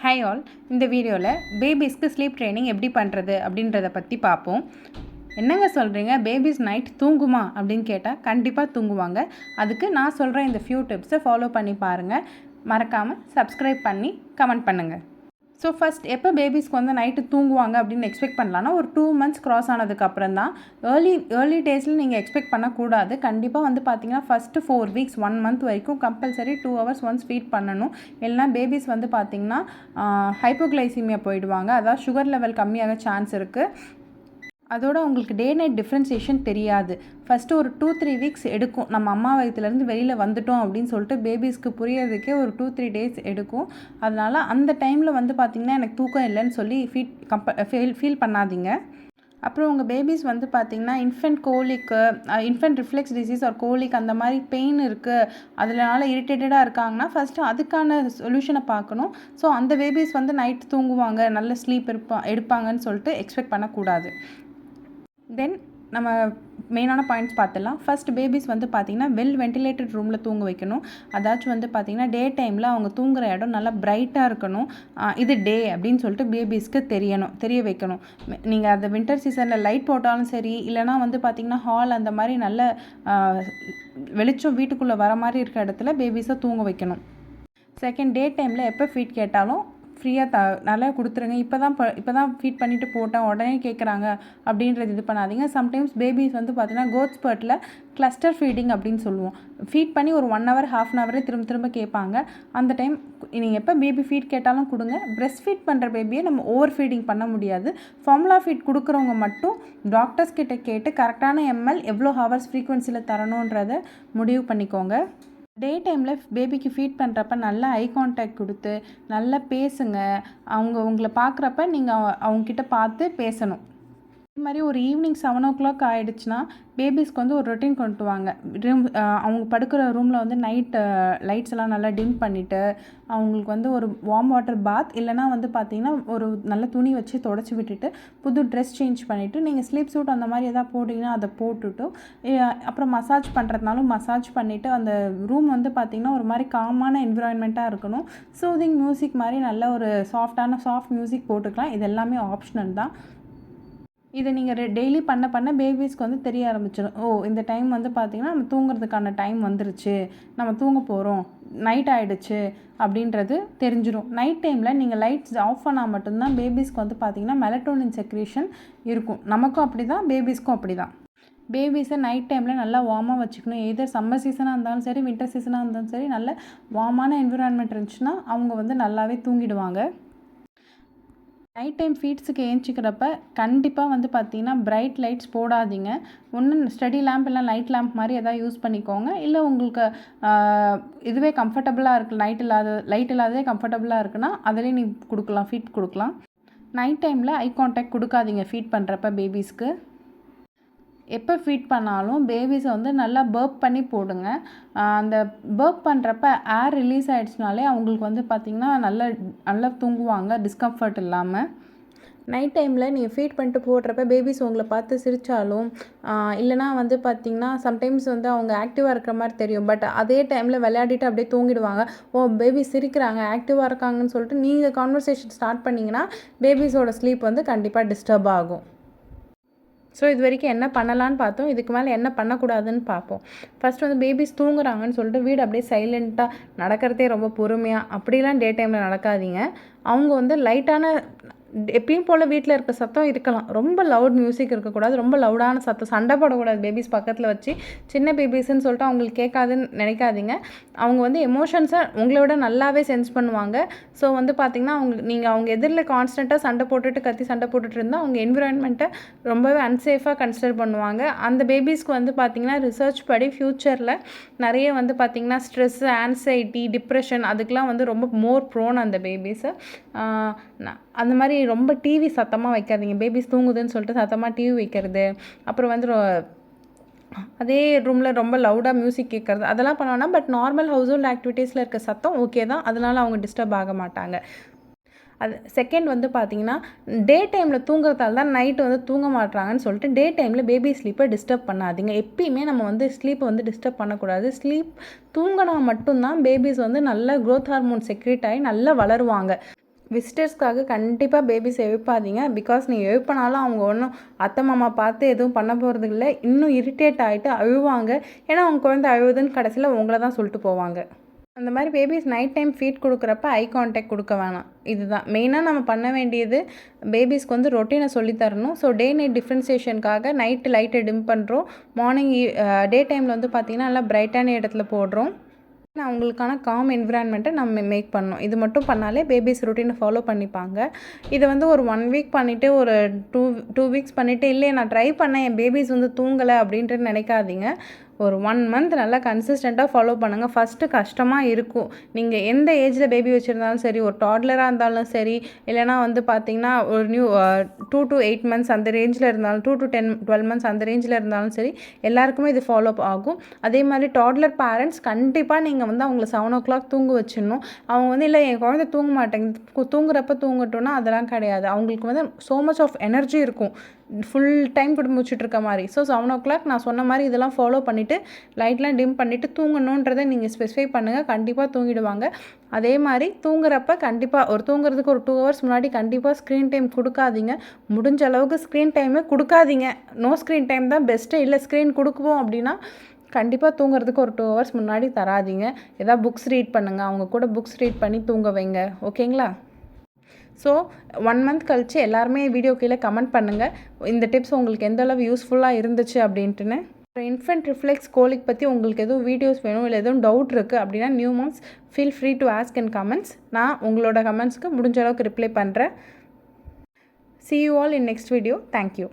Hi all, இந்த வீடியோவில் பேபிஸ்க்கு sleep training எப்படி பண்ணுறது அப்படின்றத பற்றி பார்ப்போம். என்னங்க சொல்கிறீங்க, பேபிஸ் நைட் தூங்குமா அப்படின்னு கேட்டால் கண்டிப்பாக தூங்குவாங்க. அதுக்கு நான் சொல்கிற இந்த ஃபியூ டிப்ஸை ஃபாலோ பண்ணி பாருங்கள். மறக்காமல் சப்ஸ்கிரைப் பண்ணி கமெண்ட் பண்ணுங்கள். ஸோ ஃபஸ்ட் எப்போ பேபிஸ்க்கு வந்து நைட்டு தூங்குவாங்க அப்படின்னு எக்ஸ்பெக்ட் பண்ணலான்னா ஒரு 2 months க்ராஸ் ஆனதுக்கப்புறம் தான். ஏர்லி டேஸில் நீங்கள் எக்ஸ்பெக்ட் பண்ணக்கூடாது. கண்டிப்பாக வந்து பார்த்தீங்கன்னா ஃபஸ்ட்டு 4 weeks 1 month வரைக்கும் கம்பல்சரி 2 hours ஒன்ஸ் ஃபீட் பண்ணணும். இல்லைனா பேபிஸ் வந்து பார்த்திங்கன்னா ஹைப்போக்ளைசிமியா போயிடுவாங்க. அதாவது சுகர் லெவல் கம்மியாக சான்ஸ் இருக்குது. அதோட உங்களுக்கு டே நைட் டிஃப்ரென்சியேஷன் தெரியாது. ஃபஸ்ட்டு ஒரு 2-3 weeks எடுக்கும். நம்ம அம்மா வயிற்றுலேருந்து வெளியில் வந்துட்டோம் அப்படின்னு சொல்லிட்டு பேபிஸ்க்கு புரியறதுக்கே ஒரு 2-3 days எடுக்கும். அதனால் அந்த டைமில் வந்து பார்த்திங்கன்னா எனக்கு தூக்கம் இல்லைன்னு சொல்லி ஃபீல் பண்ணாதீங்க. அப்புறம் உங்கள் பேபிஸ் வந்து பார்த்திங்கன்னா இன்ஃபென்ட் ரிஃப்ளெக்ஸ் டிசீஸ் ஒரு கோலிக் அந்த மாதிரி பெயின் இருக்குது, அதனால இரிட்டேட்டடாக இருக்காங்கன்னா ஃபஸ்ட்டு அதுக்கான சொல்யூஷனை பார்க்கணும். ஸோ அந்த பேபிஸ் வந்து நைட் தூங்குவாங்க, நல்ல ஸ்லீப் எடுப்பாங்கன்னு சொல்லிட்டு எக்ஸ்பெக்ட் பண்ணக்கூடாது. தென் நம்ம மெயினான பாயிண்ட்ஸ் பார்த்துடலாம். ஃபஸ்ட் பேபிஸ் வந்து பார்த்திங்கன்னா வெல் வென்டிலேட்டட் ரூமில் தூங்க வைக்கணும். அதாச்சும் வந்து பார்த்திங்கன்னா டே டைமில் அவங்க தூங்குகிற இடம் நல்லா பிரைட்டாக இருக்கணும். இது டே அப்படின்னு சொல்லிட்டு பேபிஸ்க்கு தெரிய வைக்கணும். நீங்கள் அந்த வின்டர் சீசனில் லைட் போட்டாலும் சரி, இல்லைனா வந்து பார்த்திங்கன்னா ஹால் அந்த மாதிரி நல்ல வெளிச்சம் வீட்டுக்குள்ளே வர மாதிரி இருக்கிற இடத்துல பேபிஸை தூங்க வைக்கணும். செகண்ட், டே டைமில் எப்போ ஃபீட் கேட்டாலும் ஃப்ரீயாக நல்லா கொடுத்துருங்க. இப்போ தான் ஃபீட் பண்ணிவிட்டு போட்டேன் உடனே கேட்குறாங்க அப்படின்றது இது பண்ணாதீங்க. சம்டைம்ஸ் பேபிஸ் வந்து பார்த்திங்கன்னா growth spurtல கிளஸ்டர் ஃபீடிங் அப்படின்னு சொல்லுவோம். ஃபீட் பண்ணி ஒரு 1 hour 1/2 hour திரும்ப கேட்பாங்க. அந்த டைம் நீங்கள் எப்போ பேபி ஃபீட் கேட்டாலும் கொடுங்க. பிரெஸ்ட் ஃபீட் பண்ணுற பேபியை நம்ம ஓவர் ஃபீடிங் பண்ண முடியாது. ஃபார்முலா ஃபீட் கொடுக்குறவங்க மட்டும் டாக்டர்ஸ் கிட்ட கேட்டு கரெக்டான எம்எல் எவ்வளோ ஹவர்ஸ் ஃப்ரீக்வன்சியில் தரணுன்றதை முடிவு பண்ணிக்கோங்க. டே டைமில் பேபிக்கு ஃபீட் பண்ணுறப்ப நல்லா ஐ கான்டாக்ட் கொடுத்து நல்லா பேசுங்க. உங்களை பார்க்குறப்ப நீங்கள் அவங்கக்கிட்ட பார்த்து பேசணும். இது மாதிரி ஒரு ஈவினிங் 7 o'clock ஆகிடுச்சுன்னா பேபிஸ்க்கு வந்து ஒரு ரொட்டீன் கொண்டு வாங்க. அவங்க படுக்கிற ரூமில் வந்து லைட்ஸ் எல்லாம் நல்லா டிம் பண்ணிவிட்டு அவங்களுக்கு வந்து ஒரு வார்ம் வாட்டர் பாத் இல்லைனா வந்து பார்த்திங்கன்னா ஒரு நல்ல துணி வச்சு தொடச்சி விட்டுட்டு புது ட்ரெஸ் சேஞ்ச் பண்ணிவிட்டு நீங்கள் ஸ்லீப் சூட் அந்த மாதிரி எதாவது போட்டிங்கன்னா அதை போட்டுவிட்டு அப்புறம் மசாஜ் பண்ணுறதுனாலும் மசாஜ் பண்ணிவிட்டு அந்த ரூம் வந்து பார்த்திங்கன்னா ஒரு மாதிரி காமான என்விரான்மெண்ட்டாக இருக்கணும். சூதிங் மியூசிக் மாதிரி நல்ல ஒரு சாஃப்ட் மியூசிக் போட்டுக்கலாம். இது எல்லாமே ஆப்ஷனல் தான். இதை நீங்கள் டெய்லி பண்ண பேபிஸ்க்கு வந்து தெரிய ஆரம்பிச்சிடும். இந்த டைம் வந்து பார்த்திங்கன்னா நம்ம தூங்குறதுக்கான டைம் வந்துருச்சு, நம்ம தூங்க போகிறோம், நைட் ஆகிடுச்சு அப்படின்றது தெரிஞ்சிடும். நைட் டைமில் நீங்கள் லைட்ஸ் ஆஃப் பண்ணால் மட்டும்தான் பேபிஸ்க்கு வந்து பார்த்திங்கன்னா மெலட்டோனின் செக்ரேஷன் இருக்கும். நமக்கும் அப்படி தான், பேபிஸ்க்கும் அப்படி தான். பேபிஸை நைட் டைமில் நல்லா வார்மாக வச்சுக்கணும். எதர் சம்மர் சீசனாக இருந்தாலும் சரி, வின்டர் சீசனாக இருந்தாலும் சரி, நல்ல வார்மான என்விரான்மெண்ட் இருந்துச்சுன்னா அவங்க வந்து நல்லாவே தூங்கிடுவாங்க. நைட் டைம் ஃபீட்ஸுக்கு ஏஞ்சிக்கிறப்ப கண்டிப்பாக வந்து பார்த்திங்கன்னா பிரைட் லைட்ஸ் போடாதீங்க. ஒன்று ஸ்டடி லேம்ப் இல்லை லைட் லேம்ப் மாதிரி எதாவது யூஸ் பண்ணிக்கோங்க. இல்லை உங்களுக்கு இதுவே கம்ஃபர்டபுளாக இருக்குது, லைட் இல்லாததே கம்ஃபர்டபுளாக இருக்குன்னா அதிலே நீ ஃபீட் கொடுக்கலாம். நைட் டைமில் ஐ கான்டாக்ட் கொடுக்காதீங்க ஃபீட் பண்ணுறப்ப பேபிஸ்க்கு. எப்போ ஃபீட் பண்ணாலும் பேபிஸை வந்து நல்லா பர்ப் பண்ணி போடுங்க. அந்த பர்ப் பண்ணுறப்ப ஏர் ரிலீஸ் ஆகிடுச்சுனாலே அவங்களுக்கு வந்து பார்த்திங்கன்னா நல்லா தூங்குவாங்க டிஸ்கம்ஃபர்ட் இல்லாமல். நைட் டைமில் நீங்கள் ஃபீட் பண்ணிட்டு போடுறப்ப பேபிஸ் உங்களை பார்த்து சிரித்தாலும் இல்லைனா வந்து பார்த்திங்கன்னா சம்டைம்ஸ் வந்து அவங்க ஆக்டிவாக இருக்கிற மாதிரி தெரியும். பட் அதே டைமில் விளையாடிட்டு அப்படியே தூங்கிடுவாங்க. பேபி சிரிக்கிறாங்க, ஆக்டிவாக இருக்காங்கன்னு சொல்லிட்டு நீங்கள் கான்வர்சேஷன் ஸ்டார்ட் பண்ணிங்கன்னா பேபிஸோட ஸ்லீப் வந்து கண்டிப்பாக டிஸ்டர்ப் ஆகும். ஸோ இது வரைக்கும் என்ன பண்ணலான்னு பார்த்தோம். இதுக்கு மேலே என்ன பண்ணக்கூடாதுன்னு பார்ப்போம். ஃபஸ்ட் வந்து பேபிஸ் தூங்குறாங்கன்னு சொல்லிட்டு வீடு அப்படியே சைலண்ட்டாக நடக்கிறதே ரொம்ப பொறுமையாக அப்படிலாம் டே டைமில் நடக்காதீங்க. அவங்க வந்து லைட்டான எப்பயும் போல் வீட்டில் இருக்க சத்தம் இருக்கலாம், ரொம்ப லவுட் மியூசிக் இருக்கக்கூடாது, ரொம்ப லவுடான சத்தம், சண்டை போடக்கூடாது பேபிஸ் பக்கத்தில் வச்சு. சின்ன பேபிஸ்ன்னு சொல்லிட்டு அவங்களுக்கு கேட்காதுன்னு நினைக்காதீங்க. அவங்க வந்து எமோஷன்ஸை உங்களை விட நல்லாவே சென்ஸ் பண்ணுவாங்க. ஸோ வந்து பார்த்திங்கன்னா அவங்க எதிரில் கான்ஸ்டண்ட்டாக சண்டை போட்டுட்டு இருந்தால் அவங்க என்விரான்மெண்ட்டை ரொம்பவே அன்சேஃபாக கன்சிடர் பண்ணுவாங்க. அந்த பேபிஸ்க்கு வந்து பார்த்திங்கன்னா ரிசர்ச் படி ஃப்யூச்சரில் நிறைய வந்து பார்த்திங்கன்னா ஸ்ட்ரெஸ்ஸு, ஆன்சைட்டி, டிப்ரெஷன் அதுக்கெலாம் வந்து ரொம்ப மோர் ப்ரோன் அந்த பேபிஸை. அந்த மாதிரி ரொம்ப டிவி சத்தமாக வைக்காதீங்க. பேபிஸ் தூங்குதுன்னு சொல்லிட்டு சத்தமாக டிவி வைக்கிறது, அப்புறம் வந்து அதே ரூமில் ரொம்ப லவுடாக மியூசிக் கேட்குறது அதெல்லாம் பண்ணுவாங்க. பட் நார்மல் ஹவுஸ் ஹோல்ட் ஆக்டிவிட்டீஸில் இருக்க சத்தம் ஓகே தான், அதனால் அவங்க டிஸ்டர்ப் ஆக மாட்டாங்க. அது செகண்ட் வந்து பார்த்திங்கன்னா டே டைமில் தூங்குறதால தான் நைட்டு வந்து தூங்க மாட்டாங்கன்னு சொல்லிட்டு டே டைமில் பேபி ஸ்லீப்பை டிஸ்டர்ப் பண்ணாதீங்க. எப்பயுமே நம்ம வந்து ஸ்லீப்பை வந்து டிஸ்டர்ப் பண்ணக்கூடாது. தூங்கினா மட்டும்தான் பேபிஸ் வந்து நல்ல க்ரோத் ஹார்மோன் செக்ரேட் ஆகி நல்லா வளருவாங்க. விசிட்டர்ஸ்க்காக கண்டிப்பாக பேபிஸ் எழுப்பாதீங்க. பிகாஸ் நீங்கள் எழுப்பினாலும் அவங்க ஒன்றும் அத்தை மாமா பார்த்து எதுவும் பண்ண போகிறது இல்லை. இன்னும் இரிட்டேட் ஆகிட்டு அழுவாங்க. ஏன்னா அவங்க குழந்தை அழுவுதுன்னு கடைசியில் உங்களை தான் சொல்லிட்டு போவாங்க. அந்த மாதிரி பேபிஸ் நைட் டைம் ஃபீட் கொடுக்குறப்ப ஐ கான்டாக்ட் கொடுக்க வேணாம். இதுதான் மெயினாக நம்ம பண்ண வேண்டியது. பேபிஸ்க்கு வந்து ரொட்டீனை சொல்லித்தரணும். ஸோ டே நைட் டிஃப்ரென்சியேஷனுக்காக நைட்டு லைட்டை டிம் பண்ணுறோம். மார்னிங் டே டைமில் வந்து பார்த்திங்கன்னா நல்லா பிரைட்டான இடத்துல போடுறோம். அவங்களுக்கான காம் என்விரான்மெண்ட்டை நம்ம மேக் பண்ணணும். இது மட்டும் பண்ணாலே பேபிஸ் ரொட்டீனை ஃபாலோ பண்ணிப்பாங்க. இதை வந்து ஒரு 1 வீக் பண்ணிவிட்டு ஒரு டூ வீக்ஸ் பண்ணிவிட்டு இல்லையே நான் ட்ரை பண்ணேன் என் பேபிஸ் வந்து தூங்கலை அப்படின்ட்டு நினைக்காதீங்க. ஒரு 1 மந்த் நல்லா கன்சிஸ்டண்ட்டாக ஃபாலோ பண்ணுங்கள். ஃபஸ்ட்டு கஷ்டமாக இருக்கும். நீங்கள் எந்த ஏஜில் பேபி வச்சுருந்தாலும் சரி, ஒரு டாட்லராக இருந்தாலும் சரி, இல்லைனா வந்து பார்த்திங்கன்னா ஒரு 2 to 8 மந்த்ஸ் அந்த ரேஞ்சில் இருந்தாலும் 2 to 12 மந்த்ஸ் அந்த ரேஞ்சில் இருந்தாலும் சரி, எல்லாருக்குமே இது ஃபாலோ ஆகும். அதே மாதிரி டாட்லர் பேரண்ட்ஸ் கண்டிப்பாக நீங்கள் வந்து அவங்கள 7 o'clock தூங்க வச்சிடணும். அவங்க வந்து இல்லை என் குழந்தை தூங்க மாட்டேங்குது, தூங்குறப்ப தூங்கட்டும்னா அதெல்லாம் கிடையாது. அவங்களுக்கு வந்து ஸோ மச் ஆஃப் எனர்ஜி இருக்கும் ஃபுல் டைம் கூட முடிச்சுட்டு இருக்க மாதிரி. ஸோ 7 o'clock நான் சொன்ன மாதிரி இதெல்லாம் ஃபாலோ பண்ணிவிட்டு லைட்லாம் டிம் பண்ணிவிட்டு தூங்கணுன்றதை நீங்கள் ஸ்பெசிஃபை பண்ணுங்கள். கண்டிப்பாக தூங்கிடுவாங்க. அதே மாதிரி தூங்குறப்ப கண்டிப்பாக தூங்குறதுக்கு ஒரு 2 hours முன்னாடி கண்டிப்பாக ஸ்க்ரீன் டைம் கொடுக்காதீங்க. முடிஞ்ச அளவுக்கு ஸ்க்ரீன் டைமே கொடுக்காதீங்க. நோ ஸ்க்ரீன் டைம் தான் பெஸ்ட்டு. இல்லை ஸ்க்ரீன் கொடுக்குவோம் அப்படின்னா கண்டிப்பாக தூங்குறதுக்கு ஒரு 2 hours முன்னாடி தராதிங்க. ஏதாவது புக்ஸ் ரீட் பண்ணுங்கள். அவங்க கூட புக்ஸ் ரீட் பண்ணி தூங்க வைங்க. ஓகேங்களா? ஸோ 1 month கழித்து எல்லாருமே வீடியோ கீழே கமெண்ட் பண்ணுங்கள் இந்த டிப்ஸ் உங்களுக்கு எந்த அளவு யூஸ்ஃபுல்லாக இருந்துச்சு அப்படின்ட்டுன்னு. இன்ஃபென்ட் ரிஃப்ளெக்ஸ் கோலிக் பற்றி உங்களுக்கு எதுவும் வீடியோஸ் வேணும் இல்லை எதுவும் டவுட் இருக்குது அப்படின்னா new moms feel free to ask in comments. நான் உங்களோட கமெண்ட்ஸ்க்கு முடிஞ்ச அளவுக்கு ரிப்ளை பண்ணுறேன். See you all in next video. Thank you.